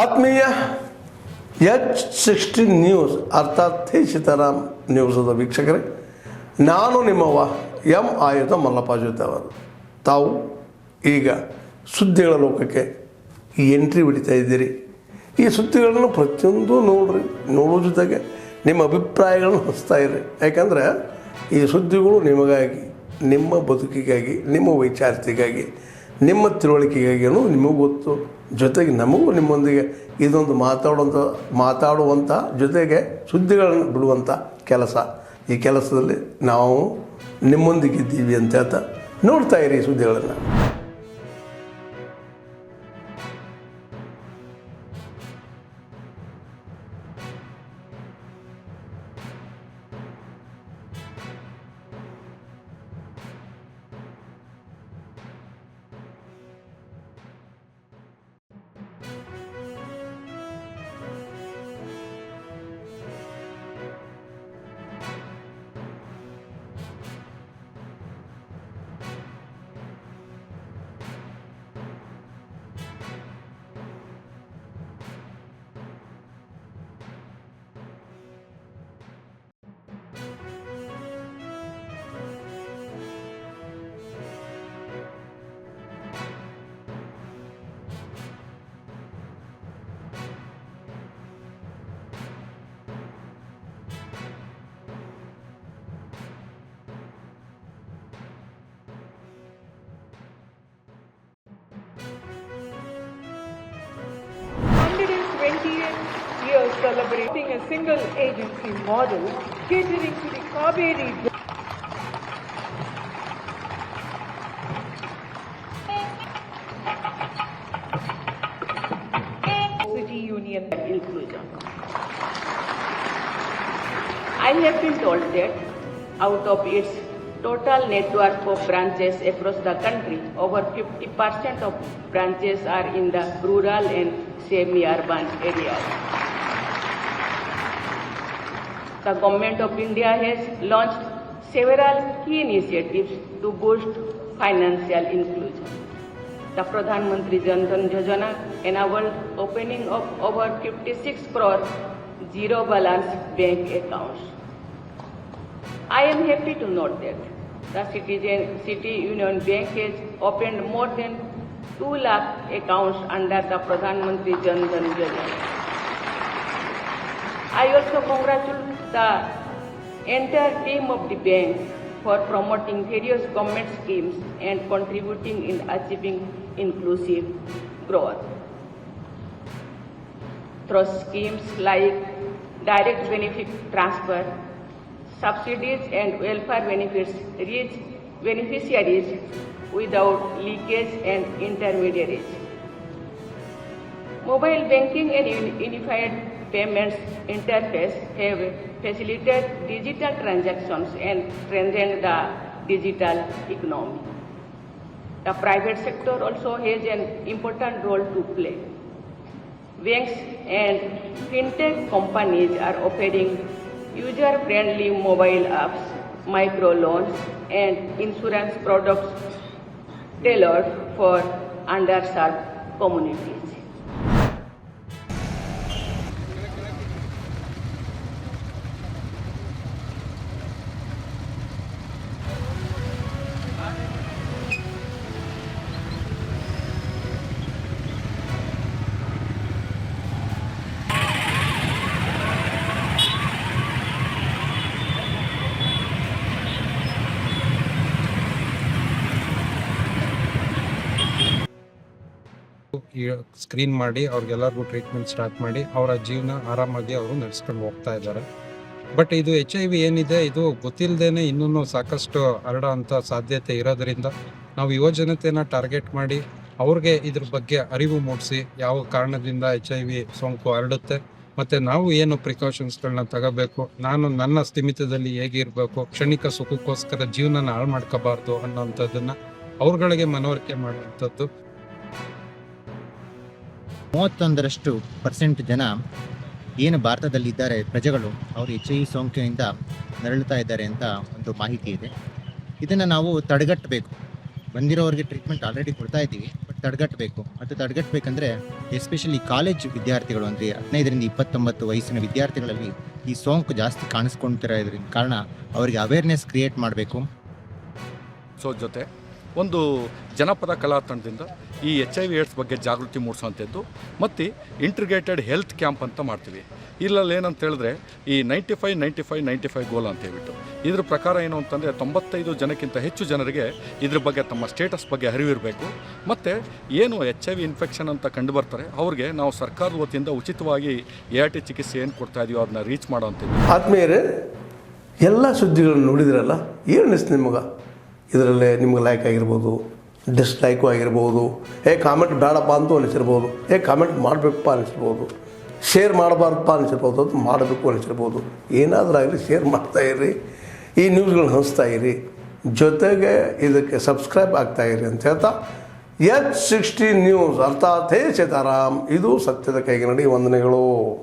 ಆತ್ಮೀಯ H16 news ಅರ್ಥಾತ್ ಹೇ ಸೀತಾರಾಮ್ ನ್ಯೂಸದ ವೀಕ್ಷಕರೇ, ನಾನು ನಿಮ್ಮವ ಎಂ ಆಯುಧ ಮಲ್ಲಪ್ಪ ಜೊತೆ ಅವರು. ತಾವು ಈಗ ಸುದ್ದಿಗಳ ಲೋಕಕ್ಕೆ ಎಂಟ್ರಿ ಹೊಡಿತಾ ಇದ್ದೀರಿ. ಈ ಸುದ್ದಿಗಳನ್ನು ಪ್ರತಿಯೊಂದು ನೋಡೋ ಜೊತೆಗೆ ನಿಮ್ಮ ಅಭಿಪ್ರಾಯಗಳನ್ನು ಹಂಚ್ತಾ ಇರ್ರಿ. ಯಾಕಂದರೆ ಈ ಸುದ್ದಿಗಳು ನಿಮಗಾಗಿ, ನಿಮ್ಮ ಬದುಕಿಗಾಗಿ, ನಿಮ್ಮ ವೈಚಾರಿಕೆಗಾಗಿ, ನಿಮ್ಮ ತಿಳುವಳಿಕೆಗಾಗಿಯೂ ನಿಮಗೂ ಗೊತ್ತು. ಜೊತೆಗೆ ನಮಗೂ ನಿಮ್ಮೊಂದಿಗೆ ಇದೊಂದು ಮಾತಾಡುವಂಥ ಜೊತೆಗೆ ಸುದ್ದಿಗಳನ್ನು ಬಿಡುವಂಥ ಕೆಲಸ. ಈ ಕೆಲಸದಲ್ಲಿ ನಾವು ನಿಮ್ಮೊಂದಿಗಿದ್ದೀವಿ ಅಂತ ಹೇಳ್ತಾ ನೋಡ್ತಾ ಇರಿ ಸುದ್ದಿಗಳನ್ನು. Years celebrating a single agency model catering to the Kaveri City Union inclusion. I have been told that out of its total network of branches across the country, over 50% of branches are in the rural and semi-urban areas. The Government of India has launched several key initiatives to boost financial inclusion. The Pradhan Mantri Jan Dhan Yojana enabled opening of over 56 crore zero balance bank accounts. I am happy to note that the City Union Bank has opened more than 2 lakh accounts under the Pradhan Mantri Jan Dhan Yojana. I also congratulate the entire team of the bank for promoting various government schemes and contributing in achieving inclusive growth. Through schemes like direct benefit transfer, subsidies and welfare benefits reach beneficiaries without leakage and intermediaries. Mobile banking and unified payments interface have facilitated digital transactions and strengthened the digital economy. The private sector also has an important role to play. Banks and fintech companies are offering user-friendly mobile apps, microloans, and insurance products tailored for underserved communities. Screen ಮಾಡಿ ಅವ್ರಿಗೆಲ್ಲರಿಗೂ treatment start ಮಾಡಿ ಅವರ ಜೀವನ ಆರಾಮಾಗಿ ಅವರು ನಡೆಸ್ಕೊಂಡು ಹೋಗ್ತಾ ಇದ್ದಾರೆ. But ಇದು HIV ಏನಿದೆ, ಇದು ಗೊತ್ತಿಲ್ಲದೇನೆ ಇನ್ನೂ ಸಾಕಷ್ಟು ಹರಡೋ ಅಂಥ ಸಾಧ್ಯತೆ ಇರೋದ್ರಿಂದ ನಾವು ಯುವ ಜನತೆನ ಟಾರ್ಗೆಟ್ ಮಾಡಿ ಅವ್ರಿಗೆ ಇದ್ರ ಬಗ್ಗೆ ಅರಿವು ಮೂಡಿಸಿ ಯಾವ ಕಾರಣದಿಂದ HIV ಸೋಂಕು ಹರಡುತ್ತೆ ಮತ್ತು ನಾವು ಏನು ಪ್ರಿಕಾಷನ್ಸ್ಗಳನ್ನ ತಗೋಬೇಕು, ನಾನು ನನ್ನ ಸ್ಥಿಮಿತದಲ್ಲಿ ಹೇಗಿರಬೇಕು, ಕ್ಷಣಿಕ ಸುಖಕ್ಕೋಸ್ಕರ ಜೀವನನ ಹಾಳು ಮಾಡ್ಕೋಬಾರ್ದು ಅನ್ನೋಂಥದ್ದನ್ನು ಅವ್ರಗಳಿಗೆ ಮನವರಿಕೆ ಮಾಡುವಂಥದ್ದು. 31% ಜನ ಏನು ಭಾರತದಲ್ಲಿದ್ದಾರೆ ಪ್ರಜೆಗಳು ಅವರು HIV ಸೋಂಕಿನಿಂದ ನರಳುತ್ತಾ ಇದ್ದಾರೆ ಅಂತ ಒಂದು ಮಾಹಿತಿ ಇದೆ. ಇದನ್ನು ನಾವು ತಡೆಗಟ್ಟಬೇಕು. ಬಂದಿರೋರಿಗೆ ಟ್ರೀಟ್ಮೆಂಟ್ ಆಲ್ರೆಡಿ ಕೊಡ್ತಾ ಇದ್ದೀವಿ, ಬಟ್ ತಡೆಗಟ್ಟಬೇಕು. ಮತ್ತು ತಡೆಗಟ್ಟಬೇಕಂದ್ರೆ ಎಸ್ಪೆಷಲಿ ಕಾಲೇಜ್ ವಿದ್ಯಾರ್ಥಿಗಳು ಅಂದರೆ 15ರಿಂದ 29 ವಯಸ್ಸಿನ ವಿದ್ಯಾರ್ಥಿಗಳಲ್ಲಿ ಈ ಸೋಂಕು ಜಾಸ್ತಿ ಕಾಣಿಸ್ಕೊಳ್ತಿರೋ ಇದ್ರಿಂದ ಕಾರಣ ಅವರಿಗೆ ಅವೇರ್ನೆಸ್ ಕ್ರಿಯೇಟ್ ಮಾಡಬೇಕು. ಜೊತೆ ಒಂದು ಜನಪದ ಕಲಾ ತಂಡದಿಂದ ಈ HIV ಏಡ್ಸ್ ಬಗ್ಗೆ ಜಾಗೃತಿ ಮೂಡಿಸೋಂಥದ್ದು ಮತ್ತು ಇಂಟಿಗ್ರೇಟೆಡ್ ಹೆಲ್ತ್ ಕ್ಯಾಂಪ್ ಅಂತ ಮಾಡ್ತೀವಿ. ಇಲ್ಲಲ್ಲಿ ಏನಂತ ಹೇಳಿದ್ರೆ ಈ 95 ಗೋಲ್ ಅಂತ ಹೇಳ್ಬಿಟ್ಟು ಇದ್ರ ಪ್ರಕಾರ ಏನು ಅಂತಂದರೆ 95 ಜನಕ್ಕಿಂತ ಹೆಚ್ಚು ಜನರಿಗೆ ಇದ್ರ ಬಗ್ಗೆ ತಮ್ಮ ಸ್ಟೇಟಸ್ ಬಗ್ಗೆ ಅರಿವಿರಬೇಕು. ಮತ್ತು ಏನು HIV ಇನ್ಫೆಕ್ಷನ್ ಅಂತ ಕಂಡು ಬರ್ತಾರೆ ಅವ್ರಿಗೆ ನಾವು ಸರ್ಕಾರದ ವತಿಯಿಂದ ಉಚಿತವಾಗಿ ART ಚಿಕಿತ್ಸೆ ಏನು ಕೊಡ್ತಾ ಇದೀವೋ ಅದನ್ನ ರೀಚ್ ಮಾಡೋಂಥದ್ದು. ಆದ್ಮೇಲೆ ಎಲ್ಲ ಸುದ್ದಿಗಳನ್ನು ನೋಡಿದ್ರಲ್ಲ, ಏನು ಅನಿಸ್ತು ನಿಮಗೆ? ಇದರಲ್ಲೇ ನಿಮ್ಗೆ ಲೈಕ್ ಆಗಿರ್ಬೋದು, ಡಿಸ್ಲೈಕು ಆಗಿರ್ಬೋದು, ಕಾಮೆಂಟ್ ಬೇಡಪ್ಪ ಅಂತೂ ಅನಿಸಿರ್ಬೋದು, ಕಾಮೆಂಟ್ ಮಾಡಬೇಕಪ್ಪ ಅನಿಸಿರ್ಬೋದು, ಶೇರ್ ಮಾಡಬಾರ್ದಪ್ಪ ಅನಿಸಿರ್ಬೋದು, ಅದು ಮಾಡಬೇಕು ಅನಿಸಿರ್ಬೋದು. ಏನಾದರೂ ಆಗಲಿ ಶೇರ್ ಮಾಡ್ತಾಯಿರಿ, ಈ ನ್ಯೂಸ್ಗಳನ್ನ ಹಂಚ್ತಾ ಇರಿ, ಜೊತೆಗೆ ಇದಕ್ಕೆ ಸಬ್ಸ್ಕ್ರೈಬ್ ಆಗ್ತಾಯಿರಿ ಅಂತ ಹೇಳ್ತಾ H16 ನ್ಯೂಸ್ ಅರ್ಥಾತ್ ಹೇ ಸೀತಾರಾಮ್, ಇದು ಸತ್ಯದ ಕೈಗೆ ನಡಿ. ವಂದನೆಗಳು.